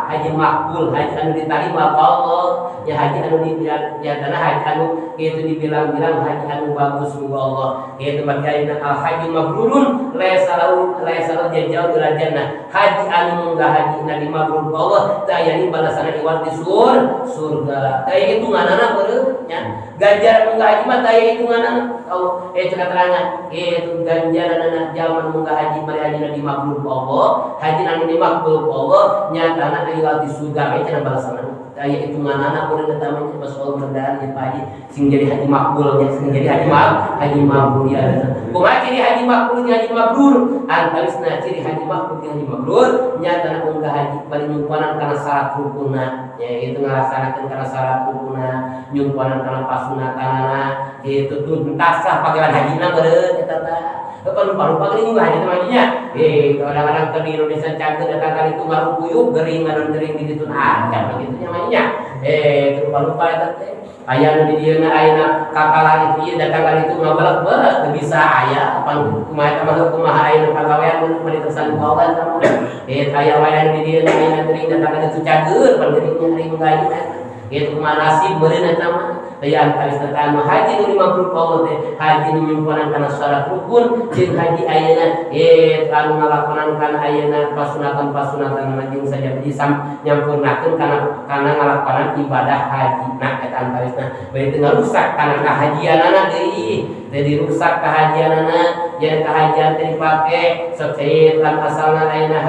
haji makbul haji anu diterima Allah ya haji anu dinyatana haji anu itu dibilang-bilang haji anu bagus muga Allah itu makanya al haji mabrurun laisa lahu jazaa ila jannah haji anu munggah haji na mabrur Allah tayani balasana iwat di surga taya hitunganana beureuh nya ganjaran munggah haji mah taya hitunganana oh itu keterangan itu ganjaranana jalma munggah haji bari haji na mabrur Allah haji anu dimakbul Allah nyatana iwat di surga we cenah balasana taya hitunganana urang tamanya masyaallah mudah-mudahan ya Pak Haji sing jadi haji makbul nya sing jadi haji mabrur ya kumaha ciri haji makbul haji mabrur antawisna ciri haji makbul haji mabrur nyatana munggah haji bari nyumpanan kana syarat rukunna ya itu ngalaksanakeun kana syarat rukunna nyumpanan kana pasunatanana itu tuntas sah pagawean hajina meureun eta teh lupa-lupa geuning haji teh hajinya kadang-kadang ke di Indonesia cageut datang kali itu ngarupuyuk geuring ngadon geuring di ditu ada begitu nya mah lupa-lupa eta teh aya nu di dieu na ayeuna kakalan itu ieu datang kali itu ngabalak-balak teu bisa aya pan kumaha ayeuna pagawean mun ditersan ku Allah tah aya wae anu di dieu na ayeuna geuring datang kali itu cageut pan geuring nya nggaji itu kumaha nasib meureun eta mah teh antaris tetaan mah haji nu dimabrur Allah teh haji nu nyumpanan kana syarat rukun jeung haji ayeuna anu ngalakonan kana ayeuna pasunatan jeung saja bisa nyampurnakeun kana ngalakonan ibadah haji nah eta antarisna bae teu ngarusak kana kahajianana deui teu dirusak kahajianana yen kahajian teh dipake sesuai lan asalna ayeuna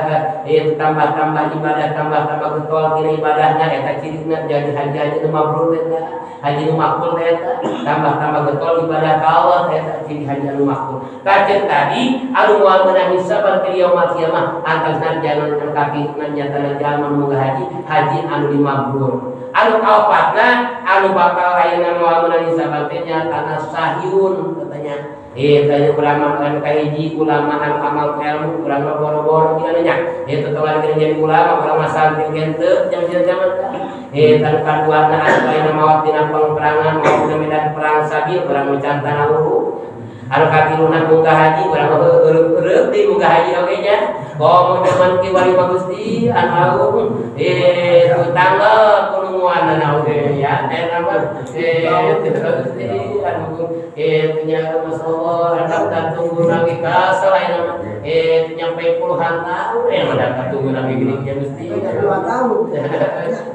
tambah-tambah ibadah tambah-tambah getol tina ibadahna eta cirina jadi haji nu mabrur eta haji nu makbul eta tambah-tambah getol ibadah ka Allah eta ciri haji anu makbul kaceun tadi anu moal meunang hisaban ti yaumul kiamah antasna jalan kaki nyatana jalan munggah haji anu dimabrur anu kaopatna anu bakal ayeuna moal meunang hisaban teh nyatana sahyun katanya tanya ulama anu kahiji ulama anu amal ilmu urang mah boro-boro kieu nya itu telah jadi ulama ulama santri henteu zaman-zaman anu kaduana anu ayeuna maot dina peperangan maot dina medan perang sabil urang macan tanah luhur anu katiluna munggah haji urang mah eureuk deui munggah haji oge nya komo zaman ki wali Gusti anu agung tanggal kunuanana oge ya eta mah anu punya masalah anak tunggu lagi kasal ayeuna nyampe puluhan tahun mendapat tunggu lagi gini ya mesti 2 tahun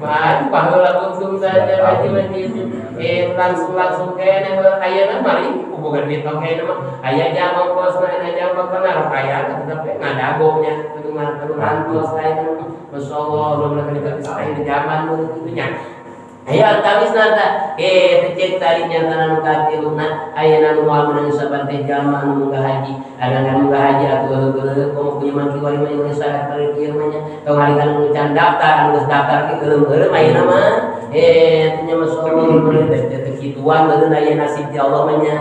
mah baheula kuntum saja wajib langsung kene ayeuna mari hubungan kita kene mah aya jaman kosna aya jaman kana aya tetapi ngadagonya kudu rantos ayeuna masyaallah belum lagi bisa di zaman itu nya aya tawis nata tecek tadi nyatana nu katiluna ayeuna nu moal meunang saban teh jalma anu munggah haji anu munggah haji atuh geuleuh komo punya mangki wali mah geus syarat kali kieu mah nya tong hari kan nu can daftar anu geus daftar ge euleum-euleum ayeuna mah nya masyaallah bener teh kituan bener aya nasib di Allah mah nya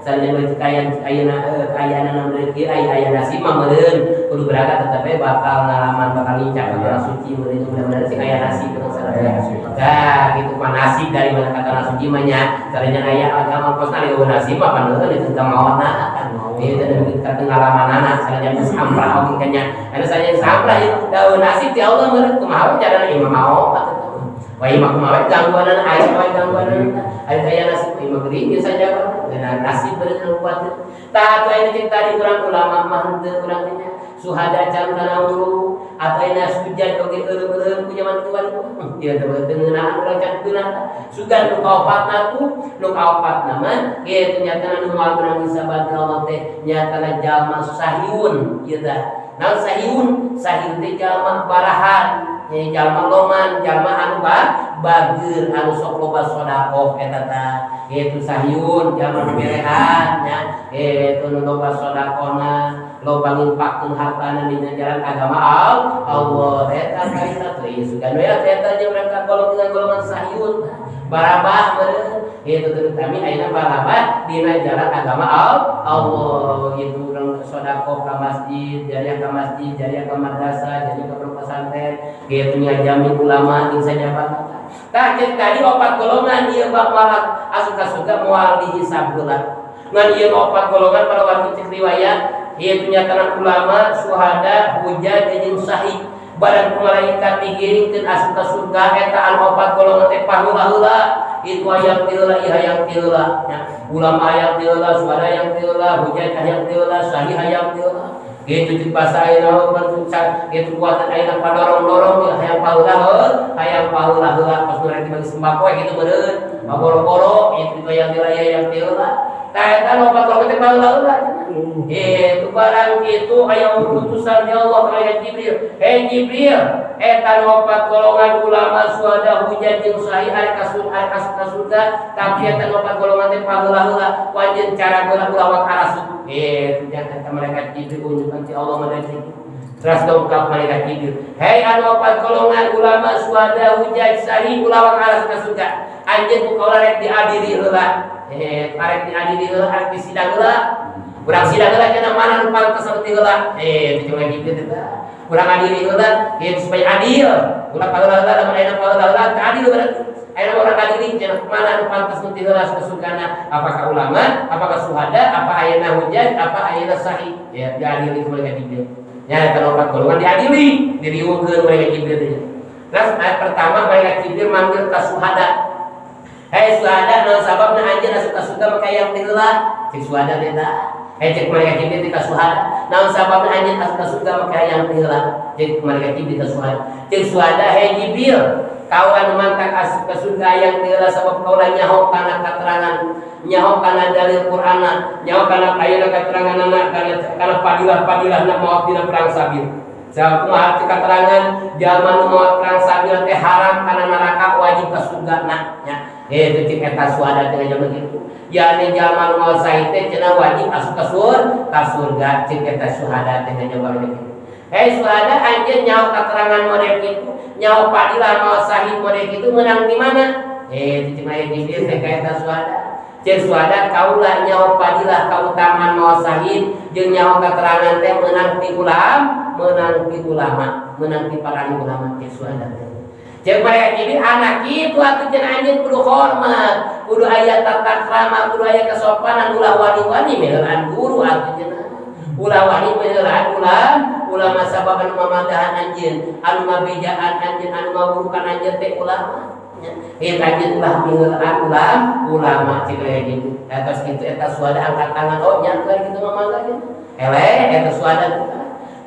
Sareng beureut ayeuna rezeki aya nasib mah meureun kudu berangkat tetapi bakal ngalaman bakal lincah bakal suci meureun mudah-mudahan sih aya nasib terus sareng. Nah, gitu mah nasib dari mana kata suci mah nya sareng aya agama kosna di nasib mah paneun itu teu maonna kan. Ieu teh demi ngalamanana sareng geus amprah oge kanya. Anu saya samplah daun nasib ti Allah meureun kumaha carana imam mau atuh. Wah imam kumaha gangguanan aya wae gangguanan aya nasib imam geuring saja dengan nasib bener kuat. Tah atuh aya jeung tadi urang ulama mah henteu urang nya suhada cantana ulu atau aya sujud oge eureum-eureum ku zaman tua ieu teh beungeunaan urang can geunah sugan nu kaopatna nu kaopatna mah ieu nyatana nu moal urang disabad Allah teh nyatana jalma sahiun ieu tah. Naon sahiun? Sahiun teh jalma barahan. Nya jalma loman, jalma anu bageur anu sok loba sedekah eta tah. Itu sahiun jalma nu berehan nya. Itu nu loba sedekahna, loba nginfakkeun hartana dina jalan agama Allah. Eta kaita teh sugan we eta jeung mereka golongan sahiun. Barabah meureun itu terutama ayeuna barabah dina jalan agama Allah. Itu urang sedekah ka masjid, jariah ka masjid, jariah ka madrasah, jariah ka pesantren, kitu nya jamin ulama jeung sajabat. Tah tadi opat golongan ieu bakal asup ka surga moal dihisab heula. Ngan ieu opat golongan pada waktu riwayat ieu nyatana ulama, syuhada, hujjah jeung sahih. Badan malaikat digiringkeun asup ka surga eta anu opat golongan teh paheula-heula itu hayang tiheula ieu hayang tiheula nya ulama hayang tiheula syuhada hayang tiheula hujjah hayang tiheula sahih hayang tiheula kitu jeung pasaeuna berpuncak kitu kuatan ayeuna padorong-dorong hayang paheula-heula pas nu rek dibagi sembako kitu meureun boro-boro itu hayang tiheula tah eta opat golongan teh paheula-heula itu barang itu aya utusan di Allah kepada Jibril. Hei Jibril, eta opat golongan ulama syuhada hujjah jeung sahih arek ka surga, tapi eta opat golongan teh paheula-heula wajib cara geula ulawak arasut. Jangan malaikat Jibril unjukan ti Allah madani. Terus dongkap malaikat Jibril. Hei anu opat golongan ulama syuhada hujjah sahih ulawak arasut ka surga. Anjeun ku kaula rek diadili heula. Arek diadili heula arek disidang heula. Urang sidang heula cenah mana nu pantes saeuti heula. Itu cuma gitu tah. Urang adili heula ieu supaya adil. Ulah paheula-heula lamun aya paheula-heula teu adil berarti. Aya urang adili cenah mana nu pantes saeuti heula surgana. Apakah ulama, apakah syuhada, apa ayeuna hujjah, apa ayeuna sahih. Ya diadili ku malaikat Jibril. Nya eta opat golongan diadili, diriungkeun malaikat Jibril teh. Terus ayat pertama malaikat Jibril manggil ka syuhada. Hei syuhada naon sababna anjeun asup ka surga maka yang heula? Cek syuhada teh tah. Cek malaikat Jibril ka syuhada. Naon sababna anjeun asup ka surga maka yang heula? Cek malaikat Jibril ka syuhada. Cek syuhada hei Jibril, kaula nu mantang asup ka surga yang heula sabab kaula nyaho kana katerangan, nyaho kana dalil Qur'anna, nyaho kana ayeuna kateranganna kana padilah-padilahna maot dina perang sabil. Sabab kumaha katerangan jalma nu maot perang sabil teh haram kana neraka wajib ka surgana nya. Itu cek eta syuhada teh jaman kitu. Yani jalma nu maot sahih teh cenah wajib asup ka surga cek eta syuhada teh jaman kitu. Hei syuhada anjeun nyaho katerangan model kitu, nyaho padilah maot sahih model kitu menang di mana? Itu cek aya Jibril teh ka eta syuhada. Cek syuhada kaula nyaho padilah kautamaan maot sahih jeung nyaho katerangan teh menang ti ulama, menang ti para ulama cek syuhada teh. Cek mereka jadi anak itu atuh cenah anjeun kudu hormat, kudu aya tata krama, kudu aya kesopanan ulah wani-wani meureun guru atuh cenah. Ulah wani meureun ulama sabab anu mamandahan anjeun, anu ngabejaan anjeun, anu ngaburukan anjeun teh ulama. Anjeun ulah meureun ulama cek gitu. Atas kitu eta syuhada angkat tangan nya kitu mamangga nya. Eta syuhada.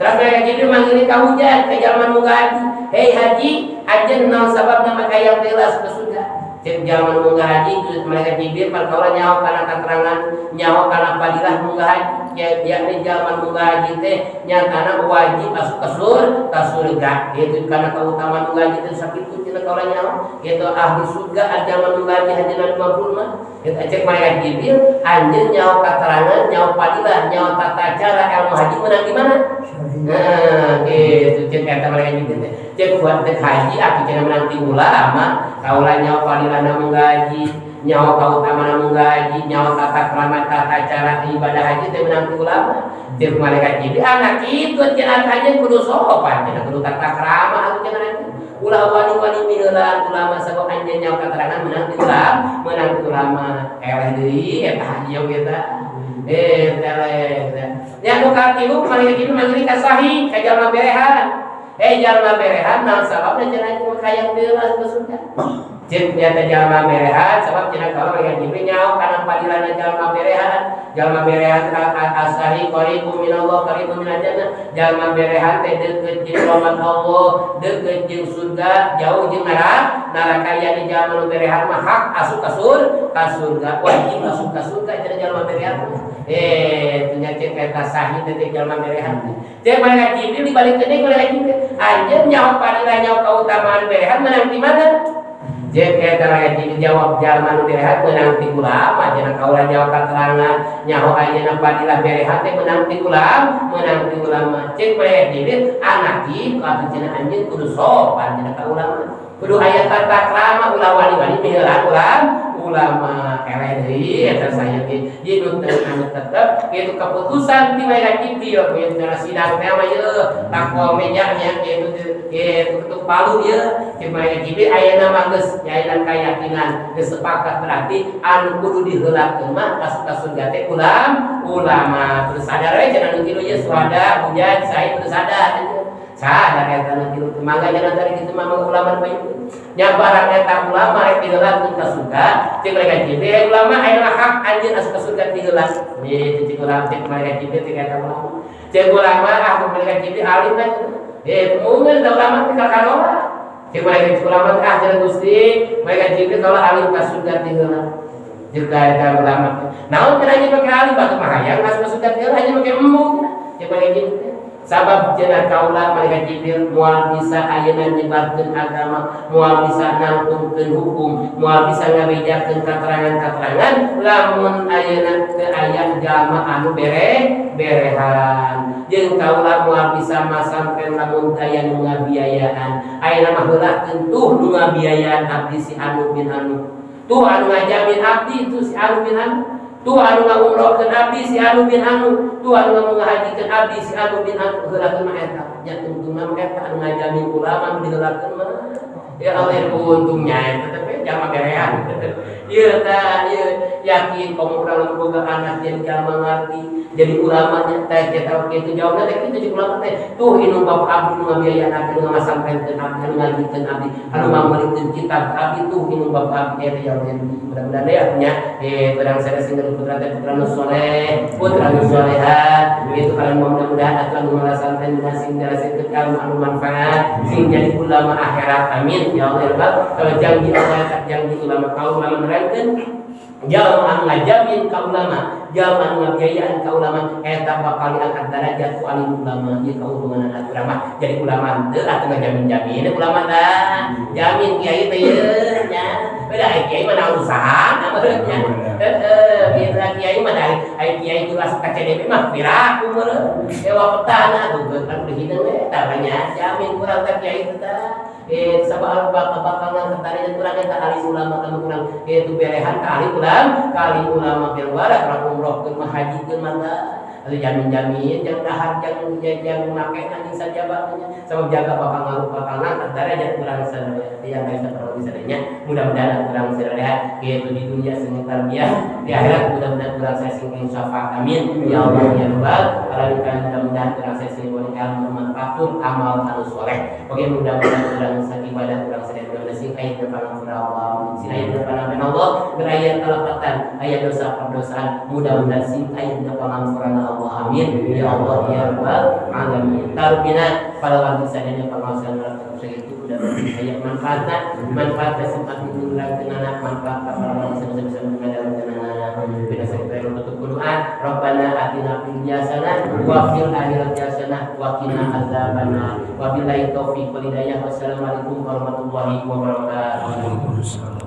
Terus mereka jadi manggil ka hujjah ke jalma nu haji. Hei haji, anjeun naon sababna maka yang telas ke surga. Cek jalma nu haji terus mereka Jibril perkara nyaho kana katerangan, nyaho kana padilah nu haji. Yakni jalma nu haji teh nyatana wajib masuk ke surga. Itu karena keutamaan nu haji teh sakitu cenah kaula nyaho. Itu ahli surga jalma nu haji hajinan mabrur mah. Itu cek mereka Jibril anjeun nyaho katerangan, nyaho padilah, nyaho tata cara ilmu haji menang di mana? Nah, gitu cek eta mereka Jibril teh. Cek buat teh haji aku cenah menang ti ulama, kaula nyaho padilah na menggaji, nyaho kautamaan menggaji, nyaho tata krama tata cara haji teh menang ulama. Jeung malaikat Jibril anak kitu cenah haji kudu sopan, cenah kudu tata krama atuh cenah. Ulah wani-wani miheulan ulama sabab anjeun nyawa keterangan menang ulama eleh deui eta haji oge tah. Ya nu katilu malaikat Jibril manggil ka sahih ka jalma berehan. Jalma berehan naon sababna cenah ieu hayang deuleuh ka surga. Jeung nyata jalma berehan sabab cenah kalau malaikat Jibril nyaho kana padilana jalma berehan. Jalma berehan asahi qaribun minallah qaribun minal jannah. Jalma berehan teh deukeut jeung rahmat Allah, deukeut jeung surga, jauh jeung neraka ya di jalma berehan mah hak asup ka surga, wajib asup ka surga cenah jalma berehan. Ternyata eta sahih teh jalma berehan. Jeung malaikat Jibril dibalikeun deui malaikat Jibril. Anjeun nyaho padilana nyaho kautamaan berehan menang di mana? Jeung eta malaikat Jibril jawab jalma nu berehan menang ti ulama, cenah kaula jawab katerangan nyaho ayeuna padilah berehan teh menang ti ulama. Jeung malaikat Jibril anak ieu atuh cenah anjeun kudu sopan cenah ka ulama. Kudu aya tata krama ulah wani-wani miheulan ulama eleh deui eta saya ge jitu anu tetep kitu keputusan ti malaikat Jibril kitu sidang teh mah yeuh takol mejanya kitu tutup palu yeuh ti malaikat Jibril ayeuna mah geus ayeuna kayakinan geus sepakat berarti anu kudu diheulakeun mah asup ka surga teh ulama kudu sadar we cenah nu kitu ye suada hujan sae kudu sadar eta nu kitu mangga jangan dari kitu mah ulama bae nya barang eta ulama rek diheulakeun ka surga cik malaikat Jibril ulama aya hak anjeun asup ka surga diheulakeun ieu cik ulama cik malaikat Jibril cik eta ulama cik ulama malaikat Jibril alim kan mungkin da ulama teh kalora cik malaikat ulama teh jalan Gusti malaikat Jibril kalau alim ka surga diheulakeun juga eta ulama naon cenah ieu make alim batu mah hayang asup ka surga diheulakeun hanya make embung cik malaikat Jibril sabab cenah kaula malaikat Jibril moal bisa ayeuna nyebarkeun agama, moal bisa nangtungkeun hukum, moal bisa ngabejakeun katerangan-katerangan lamun ayeuna teu aya jalma anu berehan. Jeung kaula moal bisa masamkeun lamun aya nu ngabiayaan. Ayeuna mah heulakeun tuh nu ngabiayaan abdi si anu bin anu. Tuh anu ngajamin abdi itu si anu bin anu. Tu anu ngumrohkeun abdi si anu bin anu, tu anu ngahajikeun abdi si anu bin anu heulakeun mah eta. Nya tungtungna mah eta anu ngajamin ulama anu diheulakeun mah. Ya Allah untungnya eta teh jalma berehan. Ieu tah ieu yakin kaum urang boga anak yang jalma ngarti jadi ulama nya teh eta kitu jawabna teh kitu jeung ulama teh. Tuh inu bapak abdi nu ngabiayaan abdi nu ngasampeunkeun abdi nu ngajikeun abdi anu mamelikeun kitab abdi tuh inu bapak abdi eta yang mudah-mudahan deh artinya pedang saya singgal putra nu soleh putra nu solehat itu kalian mudah-mudahan atuh anu ngarasankeun sing darasikeun anu manfaat sing jadi ulama akhirat amin ya Allah ya Rabb. Kalau janji Allah tak janji ulama kaum ulama nerangkeun jalma anu ngajamin ka ulama jalma anu ngabiayaan ka ulama eta bakal diangkat derajat ku alim ulama ieu kauntungan anak ulama jadi ulama teu atuh ngajamin-jamin ulama tah jamin kiai teh yeuh nya beda kiai mah naon usaha namanya kiai kiai mah ai kiai tugas ka CDP mah piraku meureun dewa petana tuh kan dihideung we taranya jamin urang teh kiai teh sabab bakal ketarian kurang eta ahli ulama kan kurang itu berehan ka ahli ulama bil warak ra umroh keun mah haji keun mah atuh jamin-jamin jeung dahar jeung make anjing saja bakanya sabab jaga bakal derajat kurang sadaya yang bisa perlu sadaya mudah-mudahan kurang sadaya kitu di dunia sing tarbiyah di akhirat mudah-mudahan kurang saya sing syafaat amin ya Allah ya Rabbal alamin mudah-mudahan kurang saya sing bermanfaat amal anu saleh oke mudah-mudahan kurang ibadah kurang sadaya mudah-mudahan sing aya depan Allah sing aya depan Allah berayat kalapatan aya dosa perdosaan mudah-mudahan sing aya depan Allah amin ya Allah ya Rabbal alamin tarbina pada waktu sadaya pengawasan itu udah banyak manfaatnya sempat mengulang anak manfaat para bisa mengenal bina sektor untuk berdoa Rabbana atina fid dunya hasanah wa fil akhirati hasanah wa qina adzabannar wa billahi taufiq wal hidayah wassalamu alaikum warahmatullahi wabarakatuh.